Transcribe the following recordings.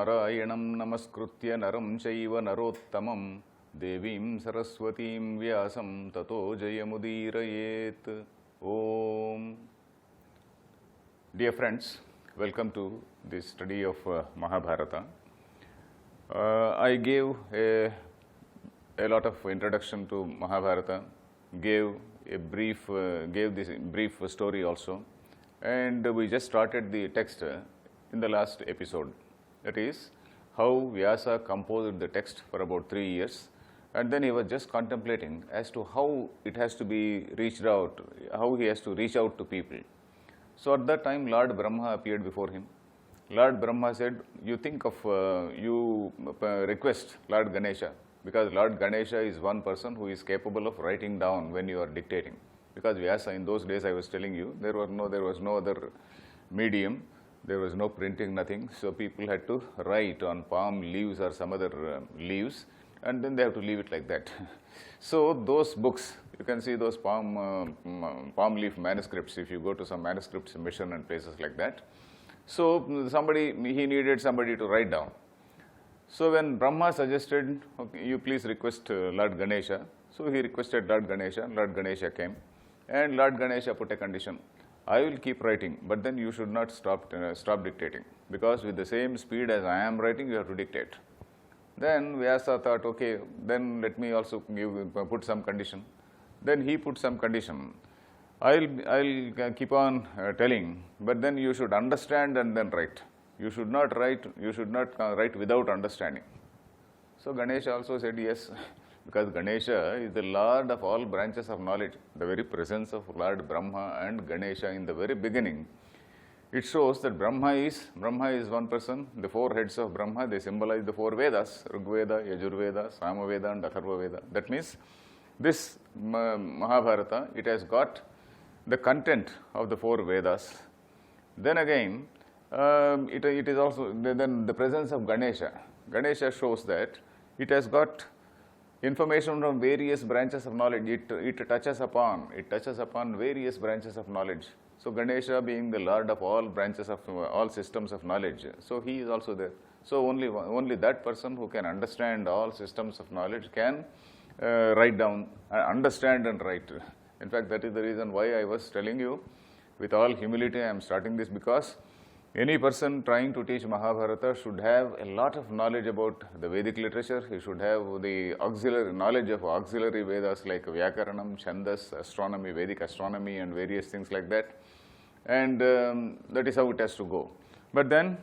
नारायणं नमस्कृत्य नरं चैव नरोत्तमं देवीं सरस्वतीं व्यासं ततो जयमुदीरयेत्. Om. Dear friends, welcome to this study of Mahabharata. I gave a lot of introduction to Mahabharata, gave this brief story also, and we just started the text in the last episode. That is, how Vyasa composed the text for about 3 years, and then he was just contemplating as to how it has to be reached out, how he has to reach out to people. So at that time, Lord Brahma appeared before him. Lord Brahma said, you think of, request Lord Ganesha, because Lord Ganesha is one person who is capable of writing down when you are dictating. Because Vyasa, in those days I was telling you, there was no other medium, there was no printing, nothing. So people had to write on palm leaves or some other leaves, and then they have to leave it like that. So those books, you can see those palm leaf manuscripts if you go to some manuscripts mission and places like that. So he needed somebody to write down. So when Brahma suggested, okay, you please request Lord Ganesha, so he requested Lord Ganesha. Lord Ganesha came, and Lord Ganesha put a condition. I will keep writing, but then you should not stop dictating, because with the same speed as I am writing, you have to dictate. Then Vyasa thought, okay, then let me also put some condition. Then he put some condition. I'll keep on telling, but then you should understand and then write. You should not write without understanding. So Ganesha also said yes, because Ganesha is the Lord of all branches of knowledge. The very presence of Lord Brahma and Ganesha in the very beginning, it shows that Brahma is one person. The 4 heads of Brahma, they symbolize the 4 Vedas, Rigveda, Yajurveda, Samaveda and Atharva Veda. That means this Mahabharata, it has got the content of the 4 Vedas. Then again, it is also, then the presence of Ganesha. Ganesha shows that it has got information from various branches of knowledge. It touches upon various branches of knowledge. So Ganesha being the Lord of all branches of all systems of knowledge, so he is also there. So only that person who can understand all systems of knowledge can write down, understand and write. In fact, that is the reason why I was telling you, with all humility I am starting this, because any person trying to teach Mahabharata should have a lot of knowledge about the Vedic literature. He should have the knowledge of auxiliary Vedas like Vyakaranam, Chandas, astronomy, Vedic astronomy and various things like that. And that is how it has to go. But then,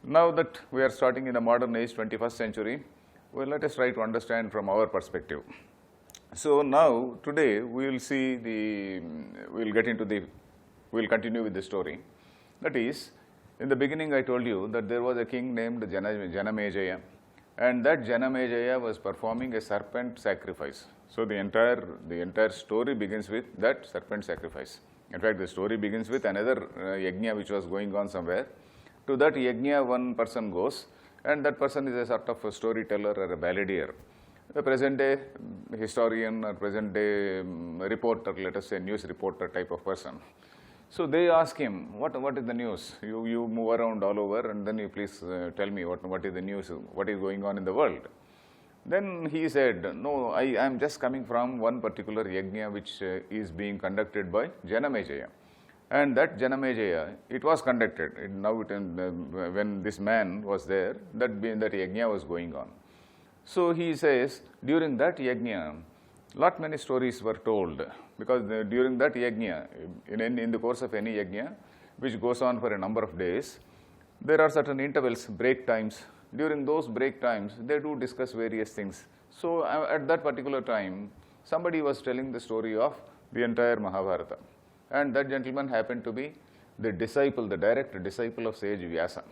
now that we are starting in the modern age, 21st century, well, let us try to understand from our perspective. So now, today, we'll continue with the story. That is, in the beginning I told you that there was a king named Janamejaya, and that Janamejaya was performing a serpent sacrifice. So the entire story begins with that serpent sacrifice. In fact, the story begins with another yajna which was going on somewhere. To that yajna, one person goes, and that person is a sort of a storyteller or a balladeer. The present day historian or present day reporter, let us say news reporter type of person. So they ask him, what is the news? You move around all over, and then you please tell me what is the news, what is going on in the world. Then he said, no, I am just coming from one particular yajna which is being conducted by Janamejaya. And that Janamejaya, it was conducted. When this man was there, that yajna was going on. So he says, during that yajna, many stories were told, because during that yajna, in the course of any yajna, which goes on for a number of days, there are certain intervals, break times. During those break times, they do discuss various things. So at that particular time, somebody was telling the story of the entire Mahabharata. And that gentleman happened to be the direct disciple of sage Vyasa.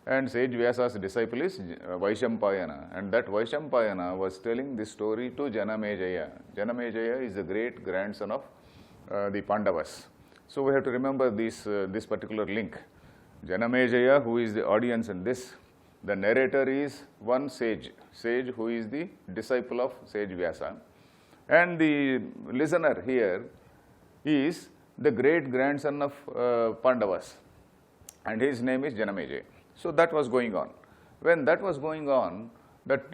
And sage Vyasa's disciple is Vaishampayana. And that Vaishampayana was telling this story to Janamejaya. Janamejaya is the great grandson of the Pandavas. So we have to remember this particular link. Janamejaya, who is the audience in this, the narrator is one sage who is the disciple of sage Vyasa. And the listener here is the great grandson of Pandavas, and his name is Janamejaya. So that was going on. When that was going on, that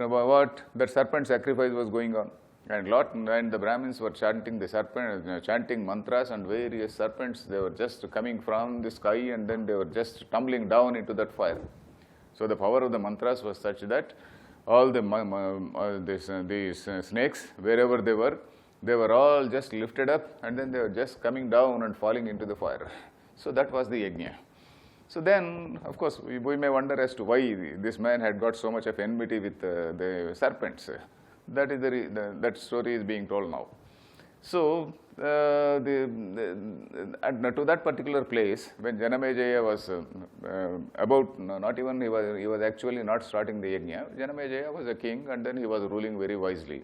serpent sacrifice was going on, and the Brahmins were chanting the serpent, chanting mantras, and various serpents, they were just coming from the sky, and then they were just tumbling down into that fire. So the power of the mantras was such that all these snakes, wherever they were all just lifted up, and then they were just coming down and falling into the fire. So that was the yajna. So then, of course, we may wonder as to why this man had got so much of enmity with the serpents. That story is being told now. So, to that particular place, when Janamejaya was he was actually not starting the yajna. Janamejaya was a king, and then he was ruling very wisely.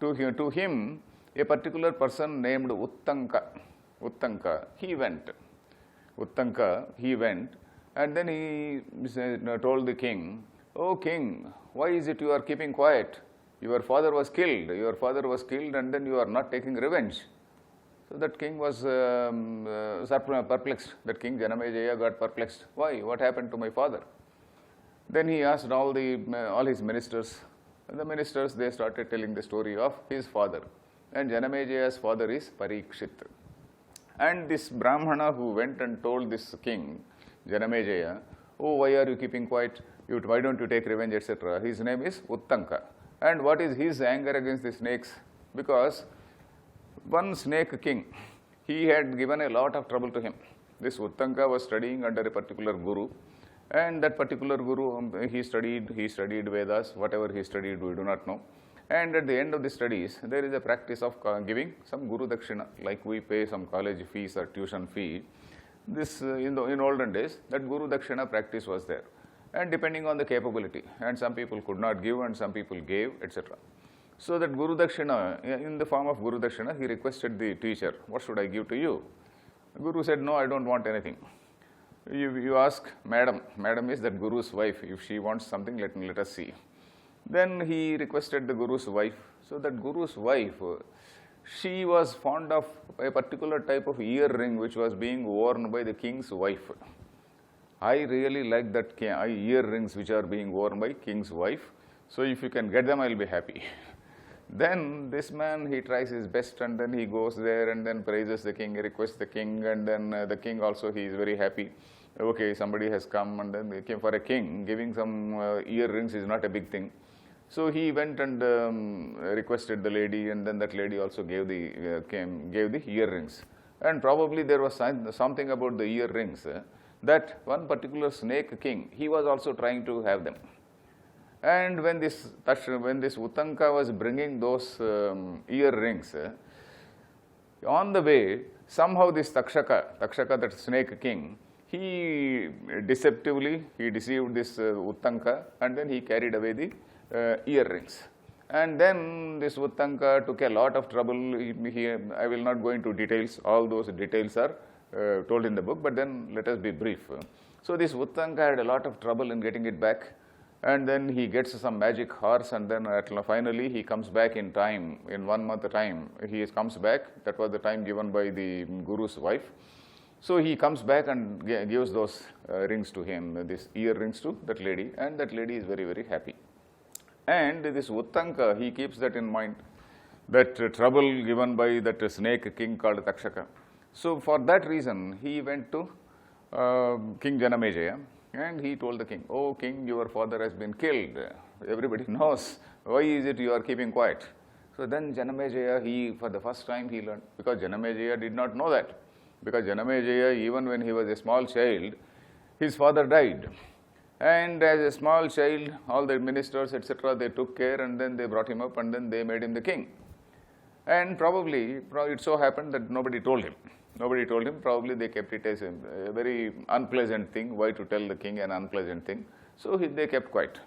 To him, a particular person named Uttanka, he went. And then he told the king, "Oh king, why is it you are keeping quiet? Your father was killed, and then you are not taking revenge." So that king was perplexed. That king Janamejaya got perplexed. Why? What happened to my father? Then he asked all his ministers. And the ministers, they started telling the story of his father. And Janamejaya's father is Parikshit. And this Brahmana who went and told this king, Janamejaya, "Oh, why are you keeping quiet? Why don't you take revenge, etc." His name is Uttanka. And what is his anger against the snakes? Because one snake king, he had given a lot of trouble to him. This Uttanka was studying under a particular guru, and that particular guru, he studied Vedas. Whatever he studied, we do not know. And at the end of the studies, there is a practice of giving some guru dakshina, like we pay some college fees or tuition fee. This in olden days, that guru dakshina practice was there, and depending on the capability, and some people could not give, and some people gave, etc. So that guru dakshina, in the form of guru dakshina, he requested the teacher, "What should I give to you?" The guru said, "No, I don't want anything. You ask madam. Madam is that guru's wife. If she wants something, let us see." Then he requested the guru's wife. So that guru's wife, she was fond of a particular type of earring which was being worn by the king's wife. I really like that earrings which are being worn by king's wife. So if you can get them, I will be happy. Then this man, he tries his best, and then he goes there and then praises the king, requests the king, and then the king also, he is very happy. Okay, somebody has come, and then they came. For a king, giving some earrings is not a big thing. So he went and requested the lady, and then that lady also gave the earrings. And probably there was something about the earrings that one particular snake king, he was also trying to have them. And when this Uttanka was bringing those earrings, on the way, somehow this Takshaka, that snake king, he deceived this Uttanka, and then he carried away the earrings. And then this Uttanka took a lot of trouble. I will not go into details. All those details are told in the book, but then let us be brief. So this Uttanka had a lot of trouble in getting it back. And then he gets some magic horse, and then finally he comes back in time, in 1 month time. He comes back. That was the time given by the guru's wife. So he comes back and gives those rings to him, these earrings to that lady, and that lady is very, very happy. And this Uttanka, he keeps that in mind, that trouble given by that snake king called Takshaka. So for that reason, he went to King Janamejaya, and he told the king, "Oh king, your father has been killed. Everybody knows. Why is it you are keeping quiet?" So then Janamejaya, for the first time he learned, because Janamejaya did not know that. Because Janamejaya, even when he was a small child, his father died. And as a small child, all the ministers, etc., they took care, and then they brought him up, and then they made him the king. And probably it so happened that nobody told him. Probably they kept it as a very unpleasant thing. Why to tell the king an unpleasant thing? So they kept quiet.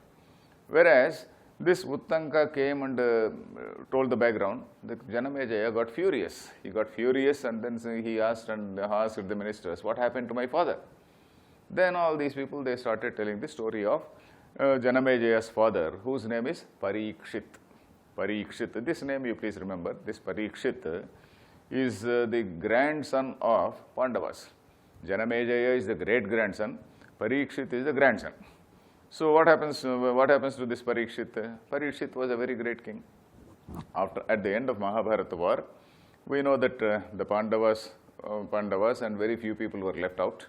Whereas this Uttanka came and told the background. The Janamejaya got furious. He got furious, and then he asked the ministers, "What happened to my father?" Then all these people, they started telling the story of Janamejaya's father, whose name is Parikshit. This name you please remember. This Parikshit is the grandson of Pandavas. Janamejaya is the great grandson. Parikshit is the grandson. So what happens to this Parikshit? Parikshit was a very great king. At the end of Mahabharata war, we know that the Pandavas and very few people were left out.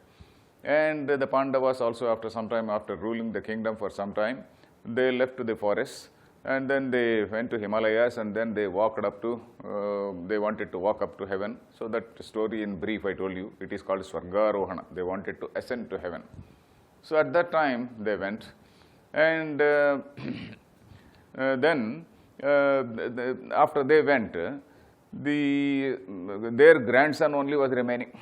And the Pandavas also, after some time, after ruling the kingdom for some time, they left to the forests, and then they went to Himalayas, and then they they wanted to walk up to heaven. So that story in brief I told you, it is called Swargarohana. They wanted to ascend to heaven. So at that time they went, and then after they went, their grandson only was remaining.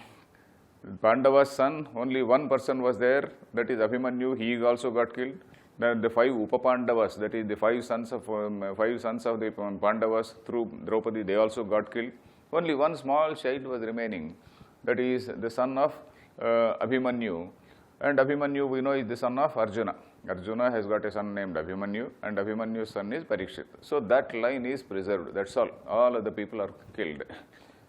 Pandava's son, only one person was there, that is Abhimanyu. He also got killed. The 5 Upapandavas, that is the 5 sons of the Pandavas through Draupadi, they also got killed. Only one small child was remaining, that is the son of Abhimanyu. And Abhimanyu, we know, is the son of Arjuna. Arjuna has got a son named Abhimanyu, and Abhimanyu's son is Parikshit. So that line is preserved, that's all. All other people are killed.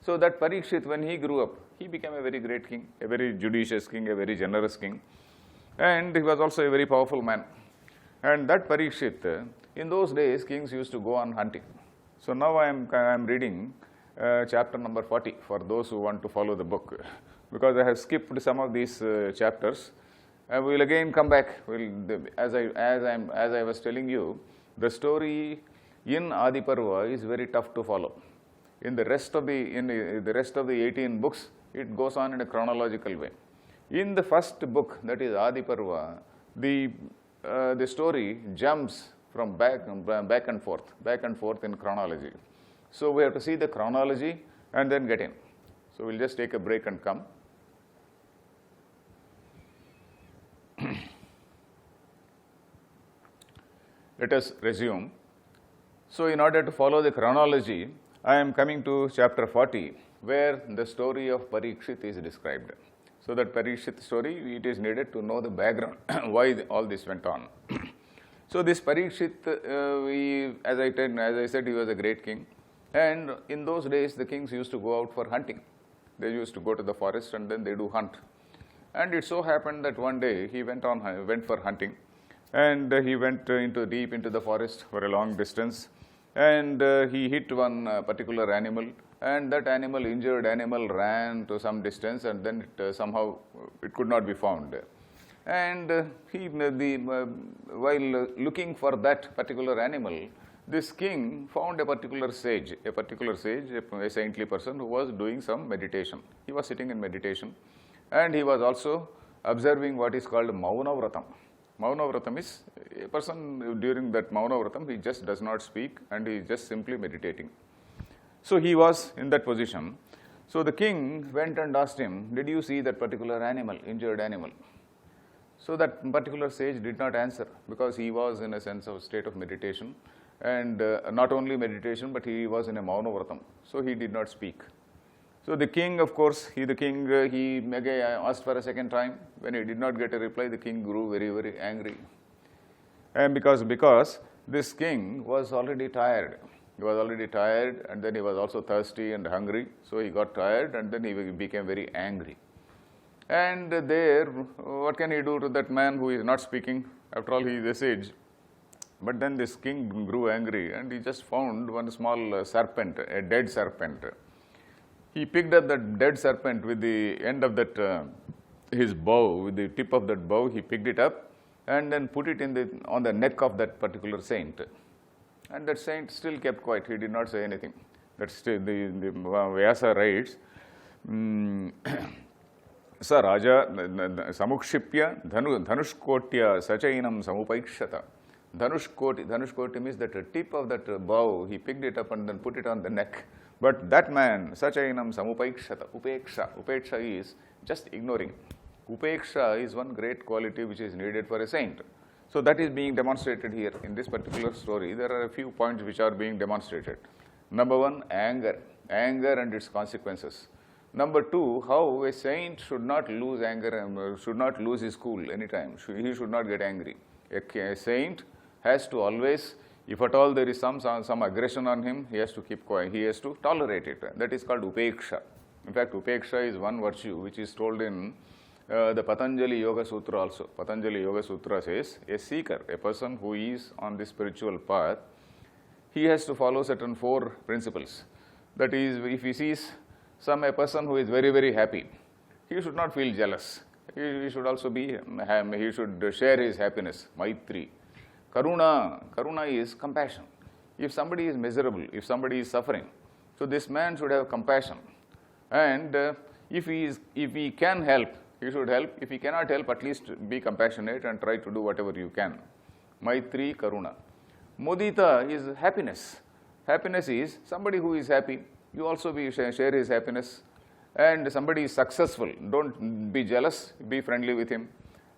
So that Parikshit, when he grew up, he became a very great king, a very judicious king, a very generous king. And he was also a very powerful man. And that Parikshit, in those days, kings used to go on hunting. So now I am reading chapter number 40 for those who want to follow the book, because I have skipped some of these chapters. We will again come back. As I was telling you, the story in Adi Parva is very tough to follow. In the rest of the 18 books, it goes on in a chronological way. In the first book, that is Adi Parva, the story jumps from back and forth in chronology. So we have to see the chronology and then get in. So we'll just take a break and come. Let us resume. So in order to follow the chronology, I am coming to chapter 40, where the story of Parikshit is described. So that Parikshit story, it is needed to know the background, why all this went on. So this Parikshit, as I said, he was a great king. And in those days, the kings used to go out for hunting. They used to go to the forest and then they do hunt. And it so happened that one day he went for hunting, and he went deep into the forest for a long distance, and he hit one particular animal, and that injured animal ran to some distance, and then somehow it could not be found. And while looking for that particular animal, this king found a particular sage, a saintly person who was doing some meditation. He was sitting in meditation, and he was also observing what is called Maunavratam. Maunavratam is a person during that Maunavratam, he just does not speak and he is just simply meditating. So he was in that position. So the king went and asked him, "Did you see that particular animal, injured animal?" So that particular sage did not answer, because he was in a sense of state of meditation, and not only meditation, but he was in a Maunavratam. So he did not speak. So the king, of course, he again asked for a second time. When he did not get a reply, the king grew very, very angry. And because this king was already tired. He was already tired, and then he was also thirsty and hungry. So he got tired, and then he became very angry. And there, what can he do to that man who is not speaking? After all, he is a sage. But then this king grew angry, and he just found one small serpent, a dead serpent. He picked up that dead serpent with the end of that, his bow, with the tip of that bow, he picked it up and then put it on the neck of that particular saint. And that saint still kept quiet, he did not say anything. That's still, the Vyasa writes, Sa Raja Samukshipya Dhanushkotya Sachainam Samupaikshata. Dhanushkoti means that the tip of that bow, he picked it up and then put it on the neck. But that man, Sachainam Samupaikshata, Upeksha is just ignoring. Upeksha is one great quality which is needed for a saint. So that is being demonstrated here. In this particular story, there are a few points which are being demonstrated. Number one, anger and its consequences. Number two, how a saint should not lose anger and should not lose his cool anytime. He should not get angry. A saint has to always, if at all there is some aggression on him, he has to keep quiet. He has to tolerate it. That is called upeksha. In fact, upeksha is one virtue which is told in the Patanjali Yoga Sutra also. Patanjali Yoga Sutra says, a seeker, a person who is on the spiritual path, he has to follow certain 4 principles. That is, if he sees a person who is very, very happy, he should not feel jealous. He should also be, he should share his happiness. Maitri. Karuna. Karuna is compassion. If somebody is miserable, if somebody is suffering, so this man should have compassion. And if he can help, he should help. If he cannot help, at least be compassionate and try to do whatever you can. Maitri, Karuna. Mudita is happiness. Happiness is somebody who is happy. You also share his happiness. And somebody is successful. Don't be jealous. Be friendly with him.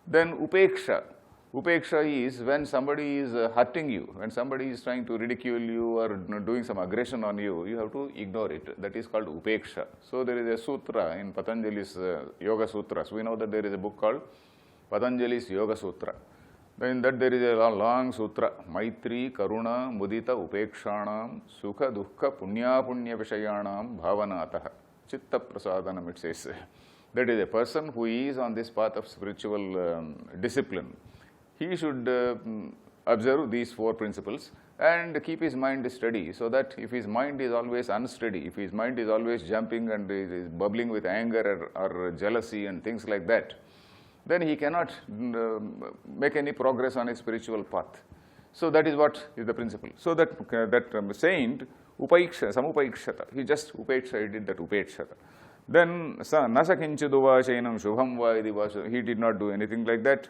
Then Upeksha. Upeksha is when somebody is hurting you, when somebody is trying to ridicule you or doing some aggression on you, you have to ignore it. That is called Upeksha. So there is a sutra in Patanjali's Yoga Sutras. We know that there is a book called Patanjali's Yoga Sutra. In that there is a long sutra. Maitri, Karuna, Mudita, Upekshanam, Sukha, Dukkha, Punya, Punya Vishayanam, Bhavanataha. Chitta Prasadanam, it says. That is a person who is on this path of spiritual discipline. He should observe these 4 principles and keep his mind steady, so that if his mind is always unsteady, if his mind is always jumping and is bubbling with anger or jealousy and things like that, then he cannot make any progress on his spiritual path. So that is what is the principle. So that saint, Upaiksha, Samupaiksha, he just Upeksha, he did that Upekshata. Then Nasa Kinchiduva Shainam Shubham Va, he did not do anything like that.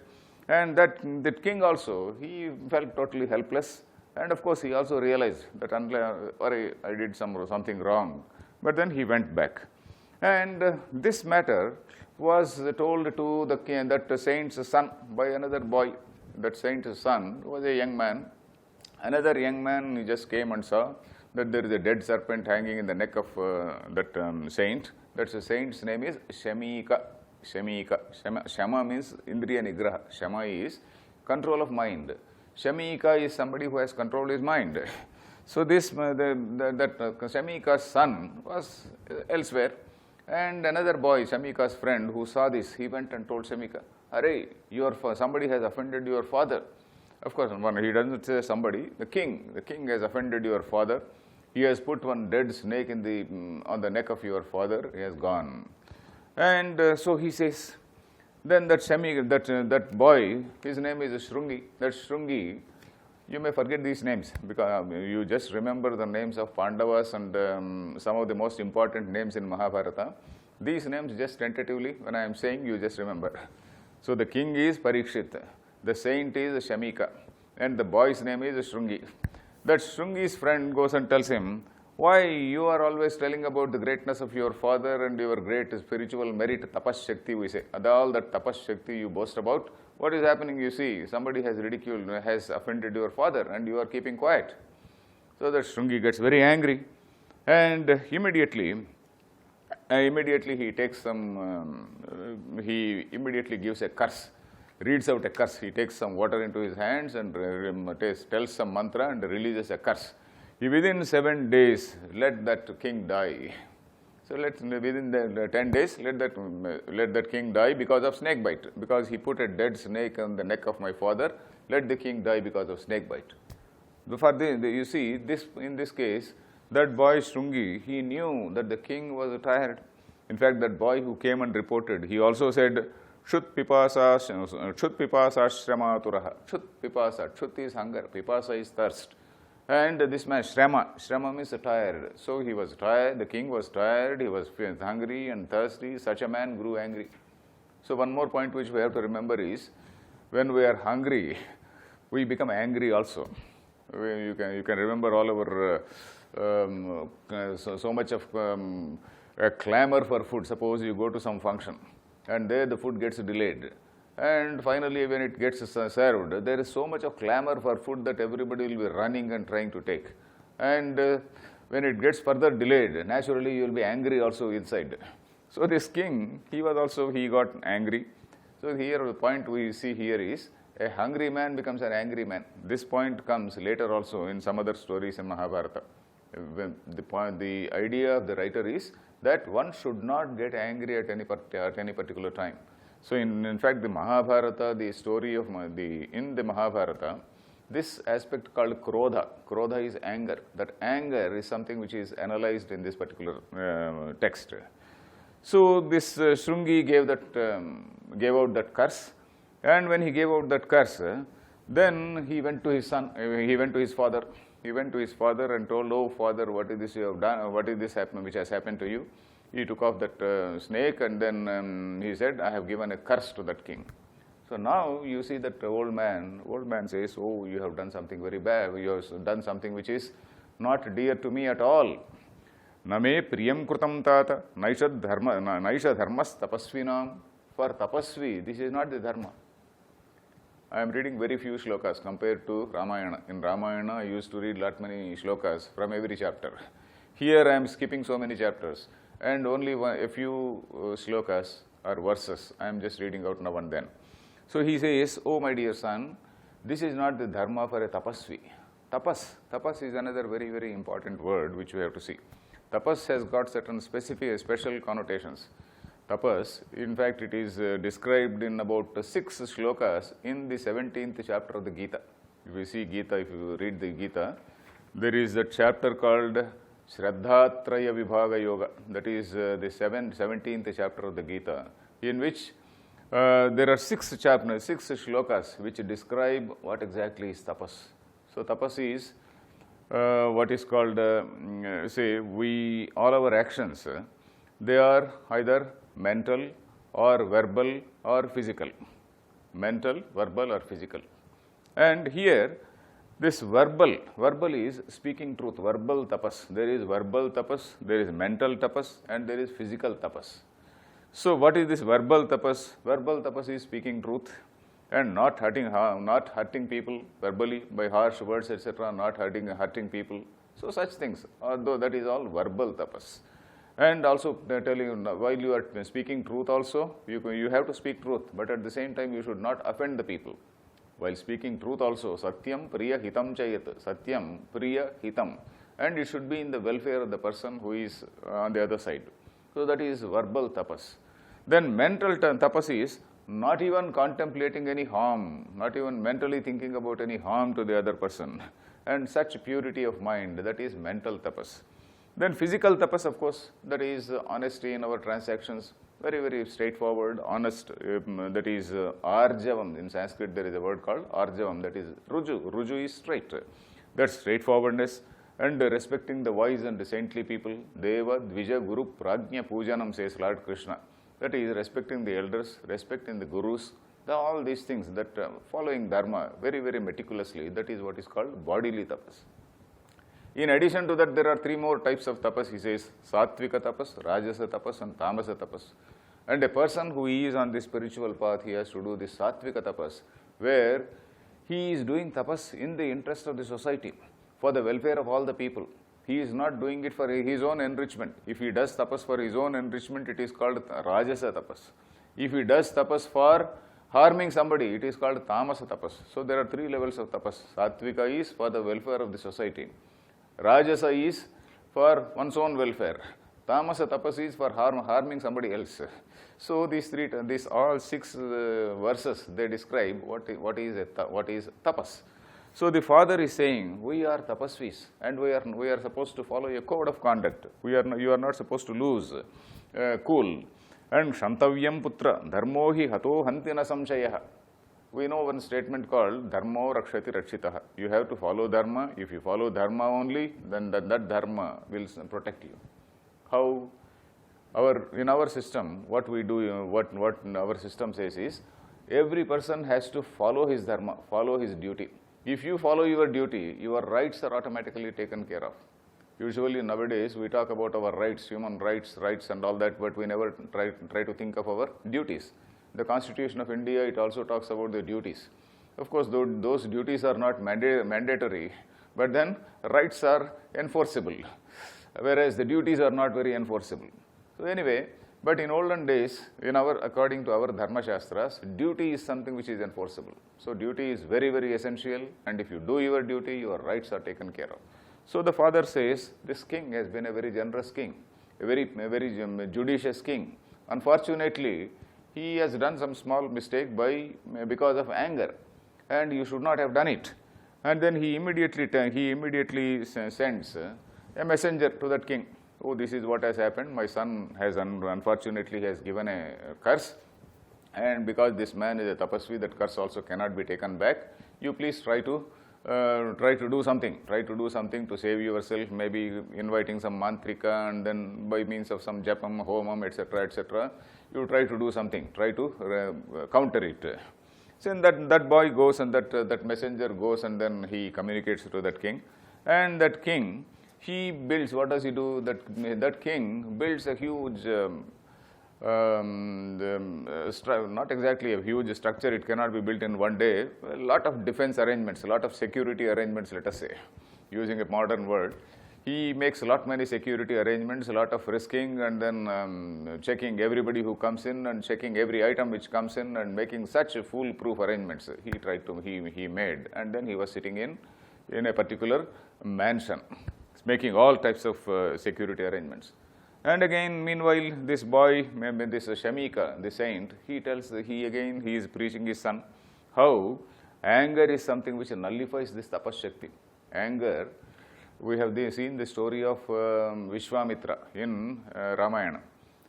And that king also, he felt totally helpless. And of course, he also realized that I did something wrong. But then he went back. And this matter was told to that saint's son by another boy. That saint's son was a young man. Another young man, he just came and saw that there is a dead serpent hanging in the neck of that saint. That saint's name is Shamika. Shama means Indriya Nigraha. Shama is control of mind. Shamika is somebody who has controlled his mind. So this Shamika's son was elsewhere, and another boy, Shamika's friend, who saw this, he went and told Shamika, "Arey, somebody has offended your father." Of course, he doesn't say somebody. The king has offended your father. He has put one dead snake on the neck of your father. He has gone. And so he says, then that boy, his name is Shrungi. That Shrungi, you may forget these names because you just remember the names of Pandavas and some of the most important names in Mahabharata. These names just tentatively, when I am saying, you just remember. So the king is Parikshit, the saint is Shamika, and the boy's name is Shrungi. That Shrungi's friend goes and tells him, "Why you are always telling about the greatness of your father and your great spiritual merit, tapas shakti, we say. All that tapas shakti you boast about, what is happening? You see, somebody has ridiculed, has offended your father, and you are keeping quiet." So that Shrungi gets very angry, and immediately he takes he immediately gives a curse, reads out a curse. He takes some water into his hands and tells some mantra and releases a curse. Within 7 days, let that king die. So within the 10 days, let that king die because of snake bite. Because he put a dead snake on the neck of my father, let the king die because of snake bite. You see, in this case, that boy Shrungi, he knew that the king was tired. In fact, that boy who came and reported, he also said, "Chut pipasa shramaturaha." Chut pipasa. Chut is hunger. Pipasa is thirst. And this man, Shrama means tired. So he was tired, the king was tired, he was hungry and thirsty. Such a man grew angry. So one more point which we have to remember is, when we are hungry, we become angry also. You can remember all our so much of a clamor for food. Suppose you go to some function and there the food gets delayed. And finally, when it gets served, there is so much of clamor for food that everybody will be running and trying to take. And when it gets further delayed, naturally you will be angry also inside. So this king, he got angry. So here the point we see here is, a hungry man becomes an angry man. This point comes later also in some other stories in Mahabharata. The idea of the writer is that one should not get angry at any particular time. So in fact, the Mahabharata, the story of in the Mahabharata, this aspect called krodha. Krodha is anger. That anger is something which is analyzed in this particular text. So this Shrungi gave out that curse, and when he gave out that curse, then he went to his son. He went to his father. He went to his father and told, "Oh father, what is this you have done? What is this which has happened to you?" He took off that snake, and then he said, "I have given a curse to that king." So now you see that old man says, "Oh, you have done something very bad. You have done something which is not dear to me at all. Name priyam krutam tata, naisha dharmas tapasvinam." For tapasvi, this is not the dharma. I am reading very few shlokas compared to Ramayana. In Ramayana, I used to read lot many shlokas from every chapter. Here I am skipping so many chapters, and only a few shlokas or verses I am just reading out now and then. So he says, "Oh my dear son, this is not the dharma for a tapasvi." Tapas is another very, very important word which we have to see. Tapas has got certain special connotations. Tapas, in fact, it is described in about 6 shlokas in the 17th chapter of the Gita. If you see Gita, if you read the Gita, there is a chapter called Shraddhatraya Vibhaga Yoga. That is the 17th chapter of the Gita, in which there are 6 shlokas which describe what exactly is tapas. So tapas is what is called, all our actions, they are either mental or verbal or physical. Mental, verbal or physical. And here, this verbal is speaking truth, verbal tapas. There is verbal tapas, there is mental tapas, and there is physical tapas. So what is this verbal tapas? Verbal tapas is speaking truth and not hurting people verbally by harsh words, etc., not hurting people. So such things, although that is all verbal tapas. And also telling you, while you are speaking truth also, you have to speak truth, but at the same time you should not offend the people. While speaking truth also, satyam priya hitam chayat, satyam priya hitam, and it should be in the welfare of the person who is on the other side. So that is verbal tapas. Then mental tapas is not even contemplating any harm, not even mentally thinking about any harm to the other person, and such purity of mind, that is mental tapas. Then physical tapas, of course, that is honesty in our transactions, very, very straightforward, honest, that is arjavam. In Sanskrit there is a word called arjavam, that is ruju. Ruju is straight. That's straightforwardness, and respecting the wise and saintly people. Deva, Dvija, Guru, Prajna, Pujanam, says Lord Krishna. That is respecting the elders, respecting the gurus, all these things, that following dharma very, very meticulously, that is what is called bodily tapas. In addition to that, there are 3 more types of tapas. He says sattvika tapas, rajasa tapas, and tamasa tapas. And a person who is on the spiritual path, he has to do this sattvika tapas, where he is doing tapas in the interest of the society, for the welfare of all the people. He is not doing it for his own enrichment. If he does tapas for his own enrichment, it is called rajasa tapas. If he does tapas for harming somebody, it is called tamasa tapas. So there are 3 levels of tapas. Sattvika is for the welfare of the society. Rajasa is for one's own welfare. Tamasa tapas is for harming somebody else. So these all 6 verses, they describe what is tapas. So the father is saying, we are tapasvis, and we are supposed to follow a code of conduct. You are not supposed to lose cool. And shantavyam putra dharmo hi hato hantina samshayah. We know one statement called dharmo rakshati rakshitaha. You have to follow dharma. If you follow dharma only, then that dharma will protect you. How? In our system, what we do, what our system says is, every person has to follow his dharma, follow his duty. If you follow your duty, your rights are automatically taken care of. Usually nowadays we talk about our rights, human rights and all that, but we never try to think of our duties. The Constitution of India, it also talks about the duties. Of course, those duties are not mandatory, but then rights are enforceable, whereas the duties are not very enforceable. So anyway, but in olden days, according to our Dharma Shastras, duty is something which is enforceable. So duty is very, very essential, and if you do your duty, your rights are taken care of. So the father says, this king has been a very generous king, a very judicious king. Unfortunately, he has done some small mistake because of anger, and you should not have done it. And then he immediately sends a messenger to that king. Oh, this is what has happened. My son has unfortunately has given a curse, and because this man is a tapasvi, that curse also cannot be taken back. You please try to do something. Try to do something to save yourself. Maybe inviting some mantrika, and then by means of some japam, homam, etc., etc. You try to do something. Try to counter it. So that boy goes, and that messenger goes, and then he communicates to that king, and that king, he builds. What does he do? That king builds a huge, not exactly a huge structure. It cannot be built in one day. A lot of defense arrangements, a lot of security arrangements. Let us say, using a modern word, he makes many security arrangements, a lot of risking, and then checking everybody who comes in, and checking every item which comes in, and making such foolproof arrangements. He made, and then he was sitting in a particular mansion, making all types of security arrangements. And again, meanwhile, this boy, this Shamika, the saint, he is preaching his son how anger is something which nullifies this tapashakti. Anger, we have seen the story of Vishwamitra in Ramayana.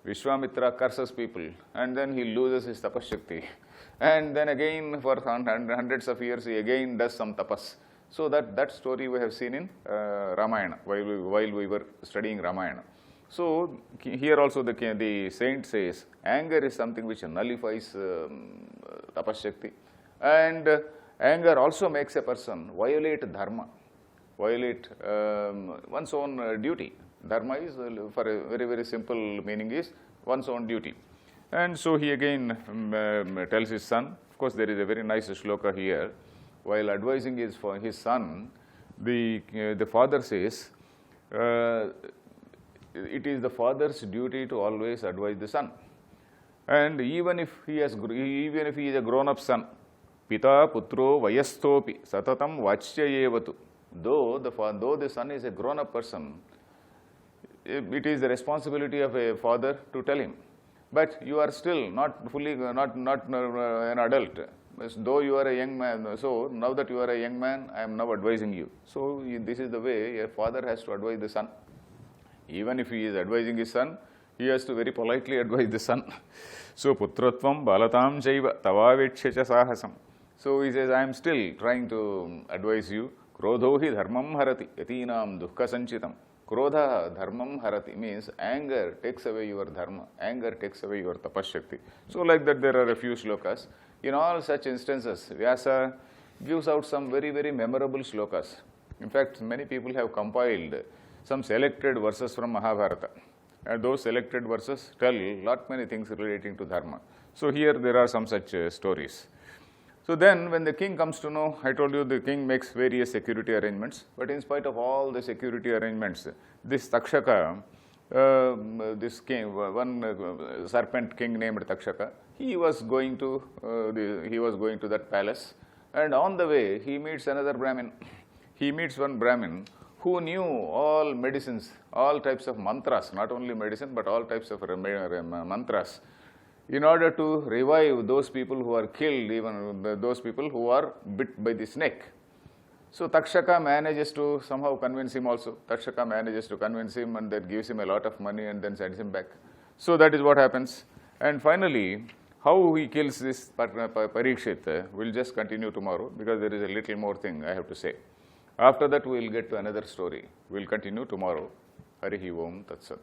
Vishwamitra curses people, and then he loses his tapashakti. And then again, for hundreds of years, he again does some tapas. So that story we have seen in Ramayana, while we were studying Ramayana. So here also the saint says, anger is something which nullifies tapashakti. And anger also makes a person violate dharma, violate one's own duty. Dharma is, for a very, very simple meaning, is one's own duty. And so he again tells his son, of course there is a very nice shloka here. While advising his son, the father says, it is the father's duty to always advise the son. And even if he is a grown-up son, pita putro vayastopi satatam vachyayevatu. Though the son is a grown-up person, it is the responsibility of a father to tell him. But you are still not fully, not an adult. Though you are a young man, so now that you are a young man, I am now advising you. So this is the way a father has to advise the son. Even if he is advising his son, he has to very politely advise the son. So putratvam balatam jaiva tavavechya sahasam. So he says, I am still trying to advise you. Krodho hi dharmam harati yatinam dukkha sanchitam. Krodha dharmam harati means anger takes away your dharma. Anger takes away your tapashakti. So like that there are a few shlokas. In all such instances, Vyasa gives out some very, very memorable shlokas. In fact, many people have compiled some selected verses from Mahabharata. And those selected verses tell many things relating to dharma. So here there are some such stories. So then when the king comes to know, I told you the king makes various security arrangements, but in spite of all the security arrangements, this Takshaka, this king, one serpent king named Takshaka, he was going to that palace, and on the way he meets another Brahmin. He meets one Brahmin who knew all medicines, all types of mantras, not only medicine but all types of mantras, in order to revive those people who are killed, even those people who are bit by the snake. So Takshaka manages to somehow convince him also. Takshaka manages to convince him, and then gives him a lot of money and then sends him back. So that is what happens. And finally, how he kills this Parikshit will just continue tomorrow, because there is a little more thing I have to say. After that we will get to another story. We will continue tomorrow. Harihi Om Tat Sat.